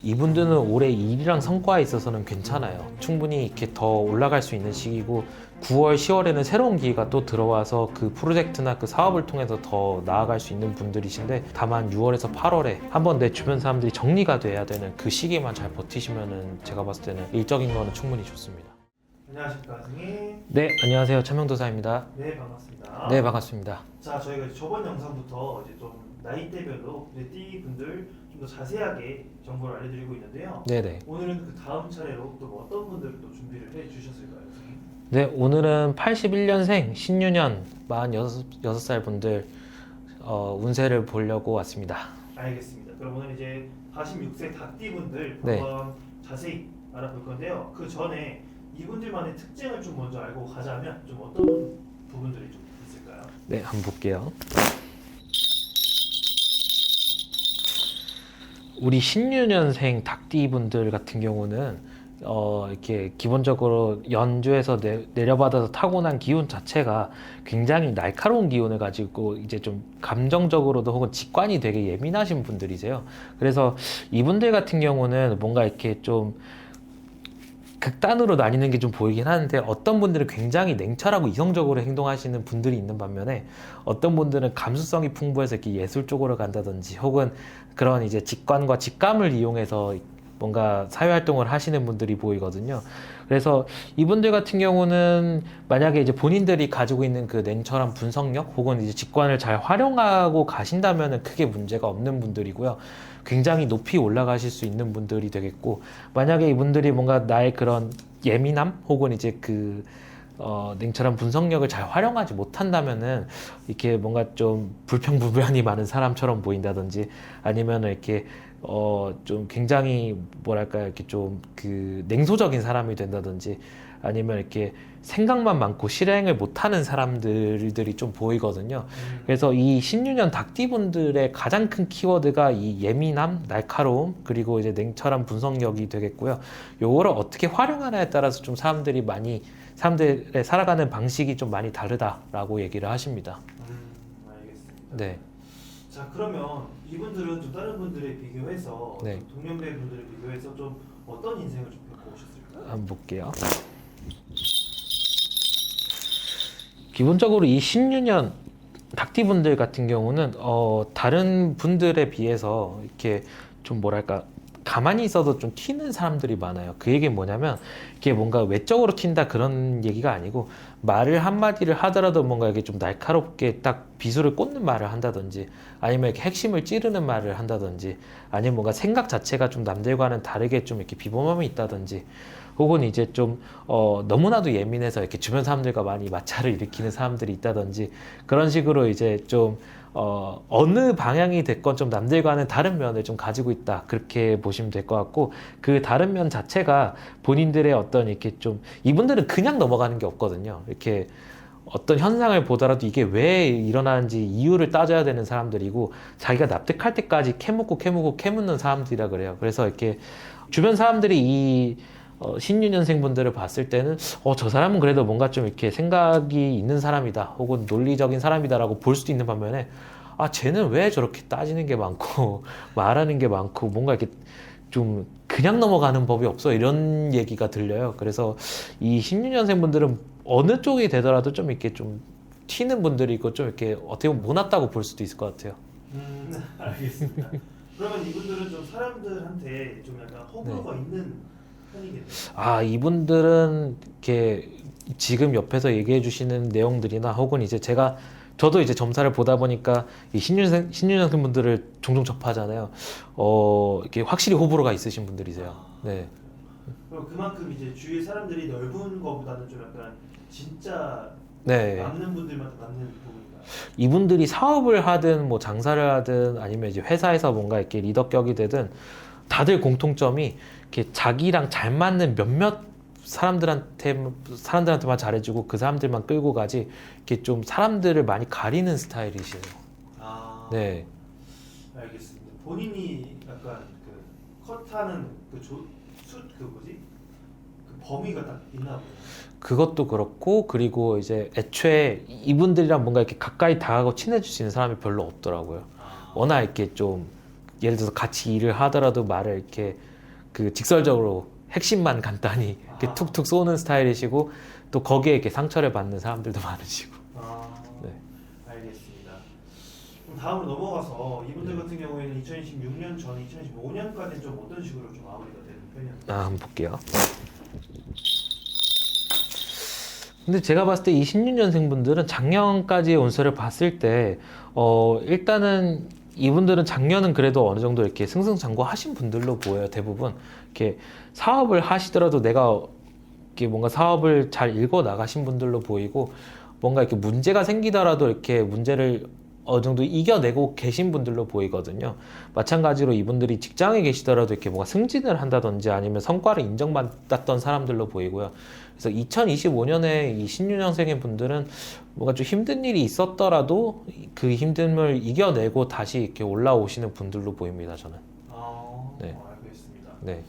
이분들은 올해 일이랑 성과에 있어서는 괜찮아요. 충분히 이렇게 더 올라갈 수 있는 시기고 9월, 10월에는 새로운 기회가 또 들어와서 그 프로젝트나 그 사업을 통해서 더 나아갈 수 있는 분들이신데 다만 6월에서 8월에 한번 내 주변 사람들이 정리가 돼야 되는 그 시기만 잘 버티시면은 제가 봤을 때는 일적인 거는 충분히 좋습니다. 안녕하십니까 선생님. 네, 안녕하세요. 최명도사입니다. 네, 반갑습니다. 네, 반갑습니다. 자, 저희가 이제 저번 영상부터 이제 좀 나이대별로 띠 분들 좀 더 자세하게 정보를 알려드리고 있는데요. 네네. 오늘은 그 다음 차례로 또 어떤 분들 또 준비를 해주셨을까요, 선생님? 네, 오늘은 81년생 신유년 46살 분들 운세를 보려고 왔습니다. 알겠습니다. 그럼 오늘 이제 46세 닭띠 분들 네. 한번 자세히 알아볼 건데요. 그 전에 이분들만의 특징을 좀 먼저 알고 가자면 좀 어떤 부분들이 좀 있을까요? 네, 한번 볼게요. 우리 신유년생 닭띠 분들 같은 경우는 이렇게 기본적으로 연주에서 내려받아서 타고난 기운 자체가 굉장히 날카로운 기운을 가지고 이제 좀 감정적으로도 혹은 직관이 되게 예민하신 분들이세요. 그래서 이분들 같은 경우는 뭔가 이렇게 좀 극단으로 나뉘는 게 좀 보이긴 하는데 어떤 분들은 굉장히 냉철하고 이성적으로 행동하시는 분들이 있는 반면에 어떤 분들은 감수성이 풍부해서 이렇게 예술 쪽으로 간다든지 혹은 그런 이제 직관과 직감을 이용해서 뭔가 사회활동을 하시는 분들이 보이거든요. 그래서 이분들 같은 경우는 만약에 이제 본인들이 가지고 있는 그 냉철한 분석력 혹은 이제 직관을 잘 활용하고 가신다면은 크게 문제가 없는 분들이고요. 굉장히 높이 올라가실 수 있는 분들이 되겠고, 만약에 이분들이 뭔가 나의 그런 예민함 혹은 이제 그 냉철한 분석력을 잘 활용하지 못한다면은 이렇게 뭔가 좀 불평불만이 많은 사람처럼 보인다든지 아니면 이렇게 좀 굉장히 뭐랄까 이렇게 좀 그 냉소적인 사람이 된다든지 아니면 이렇게 생각만 많고 실행을 못하는 사람들이 좀 보이거든요. 그래서 이 신유년 닭띠분들의 가장 큰 키워드가 이 예민함, 날카로움, 그리고 이제 냉철한 분석력이 되겠고요. 요거를 어떻게 활용하냐에 따라서 좀 사람들의 살아가는 방식이 좀 많이 다르다라고 얘기를 하십니다. 알겠습니다. 네. 자, 그러면 이분들은 좀 다른 분들에 비교해서 네. 좀 동년배 분들에 비교해서 좀 어떤 인생을 좀 겪고 오셨을까요? 한번 볼게요. 기본적으로 이 신유년 닭띠분들 같은 경우는 다른 분들에 비해서 이렇게 좀 뭐랄까 가만히 있어도 좀 튀는 사람들이 많아요. 그 얘기는 뭐냐면 이게 뭔가 외적으로 튄다 그런 얘기가 아니고 말을 한마디를 하더라도 뭔가 이게 좀 날카롭게 딱 비수를 꽂는 말을 한다든지 아니면 이렇게 핵심을 찌르는 말을 한다든지 아니면 뭔가 생각 자체가 좀 남들과는 다르게 좀 이렇게 비범함이 있다든지 혹은 이제 좀 너무나도 예민해서 이렇게 주변 사람들과 많이 마찰을 일으키는 사람들이 있다든지 그런 식으로 이제 좀 어느 방향이 됐건 좀 남들과는 다른 면을 좀 가지고 있다 그렇게 보시면 될 것 같고 그 다른 면 자체가 본인들의 어떤 이렇게 좀 이분들은 그냥 넘어가는 게 없거든요. 이렇게 어떤 현상을 보더라도 이게 왜 일어나는지 이유를 따져야 되는 사람들이고 자기가 납득할 때까지 캐묻는 사람들이라 그래요. 그래서 이렇게 주변 사람들이 이 신유년생분들을 봤을 때는 저 사람은 그래도 뭔가 좀 이렇게 생각이 있는 사람이다 혹은 논리적인 사람이다라고 볼 수도 있는 반면에 쟤는 왜 저렇게 따지는 게 많고 말하는 게 많고 뭔가 이렇게 좀 그냥 넘어가는 법이 없어 이런 얘기가 들려요. 그래서 이 신유년생분들은 어느 쪽이 되더라도 좀 이렇게 좀 튀는 분들이 있고 좀 이렇게 어떻게 보면 못났다고 볼 수도 있을 것 같아요. 알겠습니다. 그러면 이분들은 좀 사람들한테 좀 약간 호불호가 있는 편이겠네요. 이분들은 이렇게 지금 옆에서 얘기해 주시는 내용들이나 혹은 이제 저도 이제 점사를 보다 보니까 이 신유년생 분들을 종종 접하잖아요. 이렇게 확실히 호불호가 있으신 분들이세요. 네. 그럼 그만큼 이제 주위 사람들이 넓은 거보다는 좀 약간 진짜 네. 맞는 분들만 맞는 부분인가요? 이분들이 사업을 하든 뭐 장사를 하든 아니면 이제 회사에서 뭔가 이렇게 리더격이 되든 다들 공통점이 이렇게 자기랑 잘 맞는 몇몇 사람들한테만 잘해주고 그 사람들만 끌고 가지 이렇게 좀 사람들을 많이 가리는 스타일이시네요. 네. 알겠습니다. 본인이 약간 그 컷하는 그 범위가 딱 있나 보네요. 그것도 그렇고 그리고 이제 애초에 이분들이랑 뭔가 이렇게 가까이 다가가고 친해질 수 있는 사람이 별로 없더라고요. 워낙 이렇게 좀 예를 들어서 같이 일을 하더라도 말을 이렇게 그 직설적으로 핵심만 간단히 이렇게 아하. 툭툭 쏘는 스타일이시고 또 거기에 이렇게 상처를 받는 사람들도 많으시고. 아, 네. 알겠습니다. 그럼 다음으로 넘어가서 이분들 같은 경우에는 2016년 전 2015년까지 좀 어떤 식으로 좀 마무리가 되는 편이었나요? 한번 볼게요. 근데 제가 봤을 때 이 16년생 분들은 작년까지의 운세를 봤을 때 일단은 이분들은 작년은 그래도 어느 정도 이렇게 승승장구하신 분들로 보여요. 대부분 이렇게 사업을 하시더라도 내가 이렇게 뭔가 사업을 잘 읽어 나가신 분들로 보이고, 뭔가 이렇게 문제가 생기더라도 이렇게 문제를 어느 정도 이겨내고 계신 분들로 보이거든요. 마찬가지로 이분들이 직장에 계시더라도 이렇게 뭔가 승진을 한다든지 아니면 성과를 인정받았던 사람들로 보이고요. 그래서 2025년에 이 신유년생의 분들은 뭔가 좀 힘든 일이 있었더라도 그 힘듦을 이겨내고 다시 이렇게 올라오시는 분들로 보입니다. 저는. 아, 네. 알겠습니다. 네.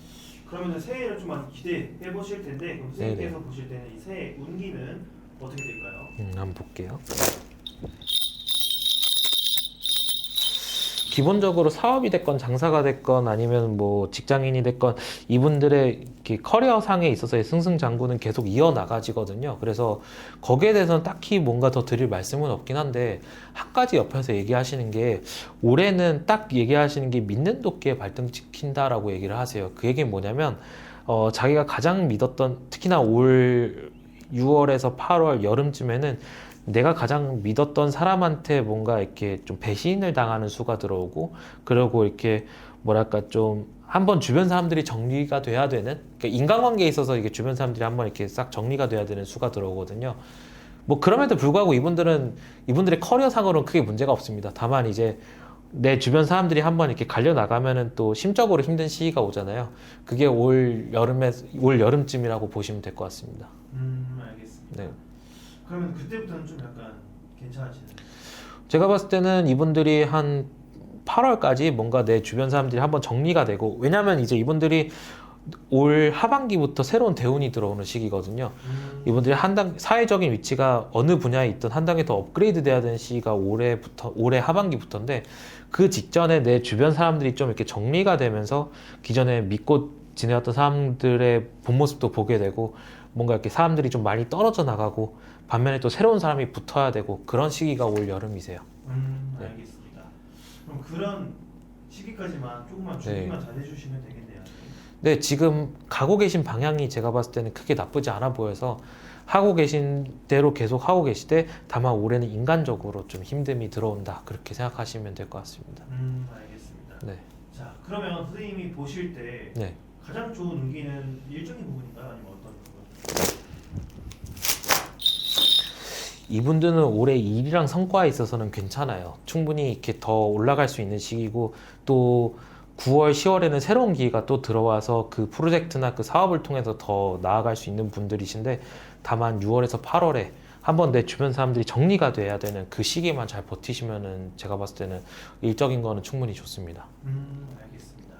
그러면 새해를 좀 많이 기대해 보실 텐데 그럼 네네. 선생님께서 보실 때는 이 새해 운기는 어떻게 될까요? 한번 볼게요. 기본적으로 사업이 됐건 장사가 됐건 아니면 뭐 직장인이 됐건 이분들의 이렇게 커리어상에 있어서의 승승장구는 계속 이어나가지거든요. 그래서 거기에 대해서는 딱히 뭔가 더 드릴 말씀은 없긴 한데, 한 가지 옆에서 얘기하시는 게 올해는 딱 얘기하시는 게 믿는 도끼에 발등찍힌다라고 얘기를 하세요. 그 얘기는 뭐냐면 자기가 가장 믿었던, 특히나 올 6월에서 8월 여름쯤에는 내가 가장 믿었던 사람한테 뭔가 이렇게 좀 배신을 당하는 수가 들어오고, 그리고 이렇게 뭐랄까 좀 한번 주변 사람들이 정리가 돼야 되는, 그러니까 인간관계에 있어서 이게 주변 사람들이 한번 이렇게 싹 정리가 돼야 되는 수가 들어오거든요. 뭐 그럼에도 불구하고 이분들의 커리어상으로는 크게 문제가 없습니다. 다만 이제 내 주변 사람들이 한번 이렇게 갈려 나가면은 또 심적으로 힘든 시기가 오잖아요. 그게 올 여름쯤이라고 보시면 될 것 같습니다. 알겠습니다. 네. 그러면 그때부터는 좀 약간 괜찮아지는. 제가 봤을 때는 이분들이 한 8월까지 뭔가 내 주변 사람들이 한번 정리가 되고, 왜냐면 이제 이분들이 올 하반기부터 새로운 대운이 들어오는 시기거든요. 이분들이 사회적인 위치가 어느 분야에 있든 한 단계 더 업그레이드 돼야 되는 시기가 올해 하반기부터인데, 그 직전에 내 주변 사람들이 좀 이렇게 정리가 되면서 기존에 믿고 지내왔던 사람들의 본 모습도 보게 되고, 뭔가 이렇게 사람들이 좀 많이 떨어져 나가고, 반면에 또 새로운 사람이 붙어야 되고, 그런 시기가 올 여름이세요. 네. 알겠습니다. 그럼 그런 시기까지만 조금만 준비만 잘 해주시면 되겠네요. 네, 지금 가고 계신 방향이 제가 봤을 때는 크게 나쁘지 않아 보여서 하고 계신 대로 계속 하고 계시되, 다만 올해는 인간적으로 좀 힘듦이 들어온다, 그렇게 생각하시면 될 것 같습니다. 알겠습니다. 네. 자, 그러면 선생님이 보실 때 네. 가장 좋은 운기는 일적인 부분인가요? 아니면 어떤 부분? 이분들은 올해 일이랑 성과에 있어서는 괜찮아요. 충분히 이렇게 더 올라갈 수 있는 시기고, 또 9월, 10월에는 새로운 기회가 또 들어와서 그 프로젝트나 그 사업을 통해서 더 나아갈 수 있는 분들이신데, 다만 6월에서 8월에 한번 내 주변 사람들이 정리가 돼야 되는 그 시기만 잘 버티시면은 제가 봤을 때는 일적인 거는 충분히 좋습니다. 알겠습니다.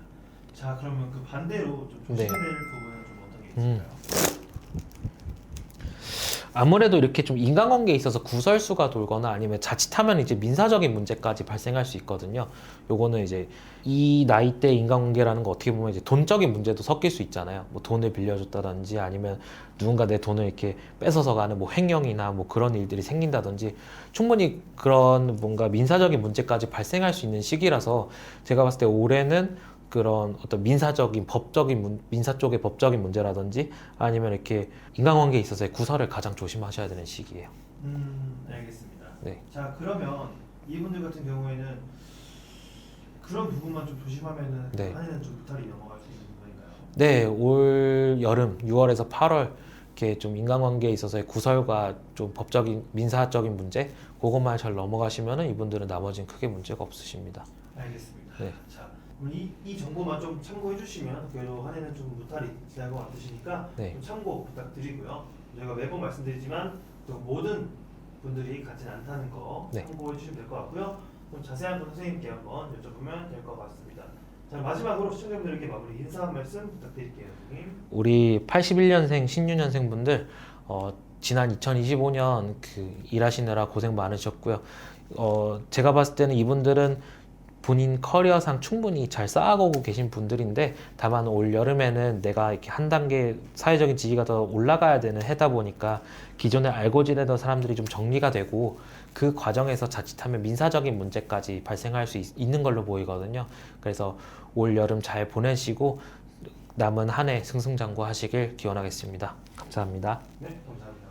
자, 그러면 그 반대로 좀 네. 조심해야 될 부분은 좀 어떤 게 있을까요? 아무래도 이렇게 좀 인간관계에 있어서 구설수가 돌거나 아니면 자칫하면 이제 민사적인 문제까지 발생할 수 있거든요. 요거는 이제 이 나이대 인간관계라는 거 어떻게 보면 이제 돈적인 문제도 섞일 수 있잖아요. 뭐 돈을 빌려줬다든지 아니면 누군가 내 돈을 이렇게 뺏어서 가는 뭐 횡령이나 뭐 그런 일들이 생긴다든지, 충분히 그런 뭔가 민사적인 문제까지 발생할 수 있는 시기라서 제가 봤을 때 올해는 그런 어떤 민사 쪽의 법적인 문제라든지 아니면 이렇게 인간관계에 있어서의 구설을 가장 조심하셔야 되는 시기예요. 알겠습니다. 네. 자, 그러면 이분들 같은 경우에는 그런 부분만 좀 조심하면은 네. 한 해는 좀 무탈이 넘어갈 수 있는 부분인가요? 네, 올 여름 6월에서 8월 이렇게 좀 인간관계에 있어서의 구설과 좀 법적인 민사적인 문제, 그것만 잘 넘어가시면은 이분들은 나머지는 크게 문제가 없으십니다. 알겠습니다. 네. 자, 그럼 이 정보만 좀 참고해 주시면 그래도 한 해는 좀 무탈이 지날 것 같으시니까 네. 좀 참고 부탁드리고요. 저희가 매번 말씀드리지만 또 모든 분들이 같진 않다는 거 네. 참고해 주시면 될 것 같고요. 좀 자세한 건 선생님께 한번 여쭤보면 될 것 같습니다. 자, 마지막으로 시청자분들에게 마무리 인사 한 말씀 부탁드릴게요, 선생님. 우리 81년생, 16년생 분들 지난 2025년 그 일하시느라 고생 많으셨고요. 제가 봤을 때는 이분들은 본인 커리어상 충분히 잘 쌓아가고 계신 분들인데 다만 올 여름에는 내가 이렇게 한 단계 사회적인 지위가 더 올라가야 되는 해다 보니까 기존에 알고 지내던 사람들이 좀 정리가 되고 그 과정에서 자칫하면 민사적인 문제까지 발생할 수 있는 걸로 보이거든요. 그래서 올 여름 잘 보내시고 남은 한 해 승승장구하시길 기원하겠습니다. 감사합니다. 네, 감사합니다.